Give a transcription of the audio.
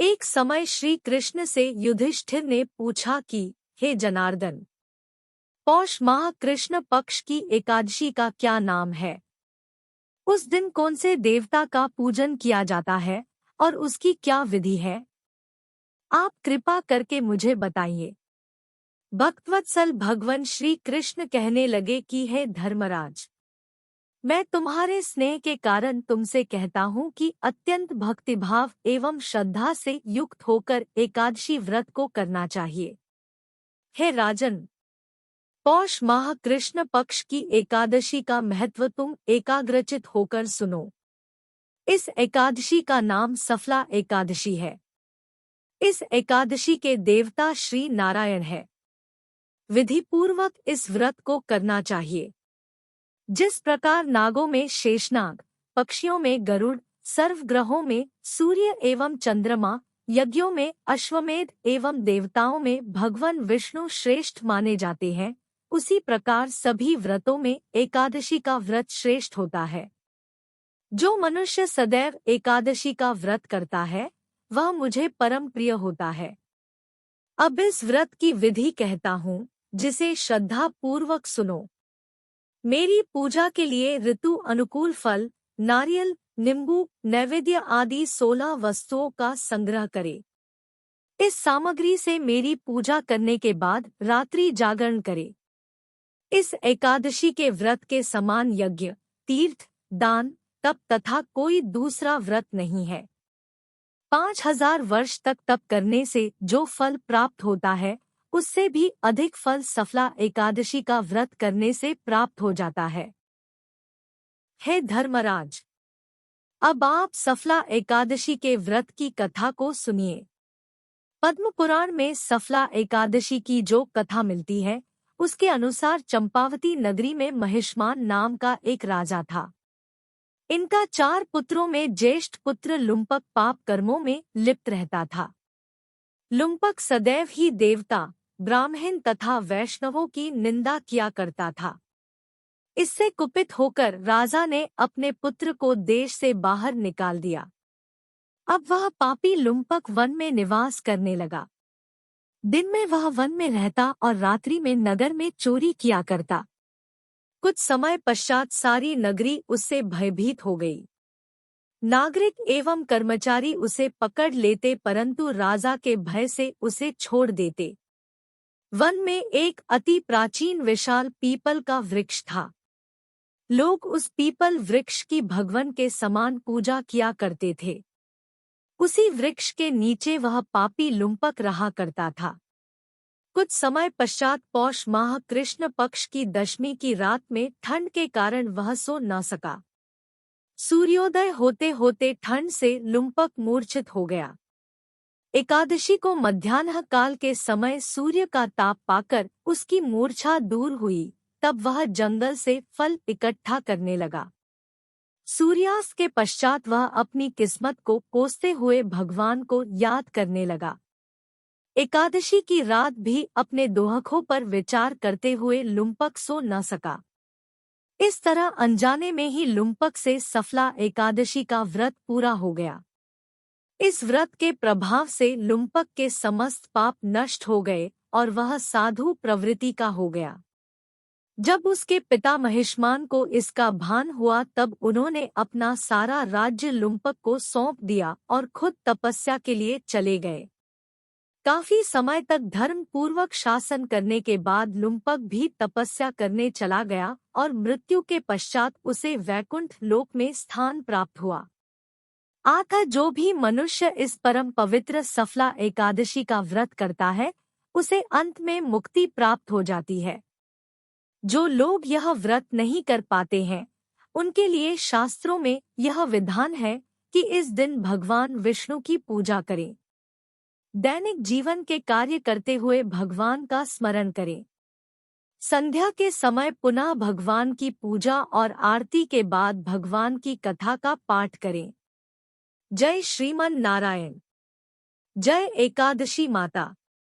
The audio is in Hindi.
एक समय श्री कृष्ण से युधिष्ठिर ने पूछा कि हे जनार्दन, पौष माह कृष्ण पक्ष की एकादशी का क्या नाम है? उस दिन कौन से देवता का पूजन किया जाता है और उसकी क्या विधि है? आप कृपा करके मुझे बताइए। भक्तवत्सल भगवान श्री कृष्ण कहने लगे कि हे धर्मराज, मैं तुम्हारे स्नेह के कारण तुमसे कहता हूँ कि अत्यंत भक्तिभाव एवं श्रद्धा से युक्त होकर एकादशी व्रत को करना चाहिए। हे राजन, पौष माह कृष्ण पक्ष की एकादशी का महत्व तुम एकाग्रचित होकर सुनो। इस एकादशी का नाम सफला एकादशी है। इस एकादशी के देवता श्री नारायण है। विधिपूर्वक इस व्रत को करना चाहिए। जिस प्रकार नागों में शेषनाग, पक्षियों में गरुड़, सर्वग्रहों में सूर्य एवं चंद्रमा, यज्ञों में अश्वमेध एवं देवताओं में भगवान विष्णु श्रेष्ठ माने जाते हैं, उसी प्रकार सभी व्रतों में एकादशी का व्रत श्रेष्ठ होता है। जो मनुष्य सदैव एकादशी का व्रत करता है वह मुझे परम प्रिय होता है। अब इस व्रत की विधि कहता हूँ, जिसे श्रद्धा पूर्वक सुनो। मेरी पूजा के लिए ऋतु अनुकूल फल, नारियल, नींबू, नैवेद्य आदि 16 वस्तुओं का संग्रह करे। इस सामग्री से मेरी पूजा करने के बाद रात्रि जागरण करे। इस एकादशी के व्रत के समान यज्ञ, तीर्थ, दान, तप तथा कोई दूसरा व्रत नहीं है। 5000 वर्ष तक तप करने से जो फल प्राप्त होता है उससे भी अधिक फल सफला एकादशी का व्रत करने से प्राप्त हो जाता है। हे धर्मराज, अब आप सफला एकादशी के व्रत की कथा को सुनिए। पद्म पुराण में सफला एकादशी की जो कथा मिलती है उसके अनुसार चंपावती नगरी में महिष्मान नाम का एक राजा था। इनका 4 पुत्रों में ज्येष्ठ पुत्र लुम्पक पाप कर्मों में लिप्त रहता था। लुम्पक सदैव ही देवता, ब्राह्मण तथा वैष्णवों की निंदा किया करता था। इससे कुपित होकर राजा ने अपने पुत्र को देश से बाहर निकाल दिया। अब वह पापी लुम्पक वन में निवास करने लगा। दिन में वह वन में रहता और रात्रि में नगर में चोरी किया करता। कुछ समय पश्चात सारी नगरी उससे भयभीत हो गई। नागरिक एवं कर्मचारी उसे पकड़ लेते परंतु राजा के भय से उसे छोड़ देते। वन में एक अति प्राचीन विशाल पीपल का वृक्ष था। लोग उस पीपल वृक्ष की भगवान के समान पूजा किया करते थे। उसी वृक्ष के नीचे वह पापी लुम्पक रहा करता था। कुछ समय पश्चात पौष माह कृष्ण पक्ष की दशमी की रात में ठंड के कारण वह सो न सका। सूर्योदय होते होते ठंड से लुम्पक मूर्छित हो गया। एकादशी को मध्याह्न काल के समय सूर्य का ताप पाकर उसकी मूर्छा दूर हुई। तब वह जंगल से फल इकट्ठा करने लगा। सूर्यास्त के पश्चात वह अपनी किस्मत को कोसते हुए भगवान को याद करने लगा। एकादशी की रात भी अपने दोहकों पर विचार करते हुए लुम्पक सो न सका। इस तरह अनजाने में ही लुम्पक से सफला एकादशी का व्रत पूरा हो गया। इस व्रत के प्रभाव से लुम्पक के समस्त पाप नष्ट हो गए और वह साधु प्रवृत्ति का हो गया। जब उसके पिता महिष्मान को इसका भान हुआ तब उन्होंने अपना सारा राज्य लुम्पक को सौंप दिया और खुद तपस्या के लिए चले गए। काफी समय तक धर्म पूर्वक शासन करने के बाद लुम्पक भी तपस्या करने चला गया और मृत्यु के पश्चात उसे वैकुंठ लोक में स्थान प्राप्त हुआ। अतः जो भी मनुष्य इस परम पवित्र सफला एकादशी का व्रत करता है उसे अंत में मुक्ति प्राप्त हो जाती है। जो लोग यह व्रत नहीं कर पाते हैं उनके लिए शास्त्रों में यह विधान है कि इस दिन भगवान विष्णु की पूजा करें। दैनिक जीवन के कार्य करते हुए भगवान का स्मरण करें। संध्या के समय पुनः भगवान की पूजा और आरती के बाद भगवान की कथा का पाठ करें। जय श्रीमन नारायण। जय एकादशी माता।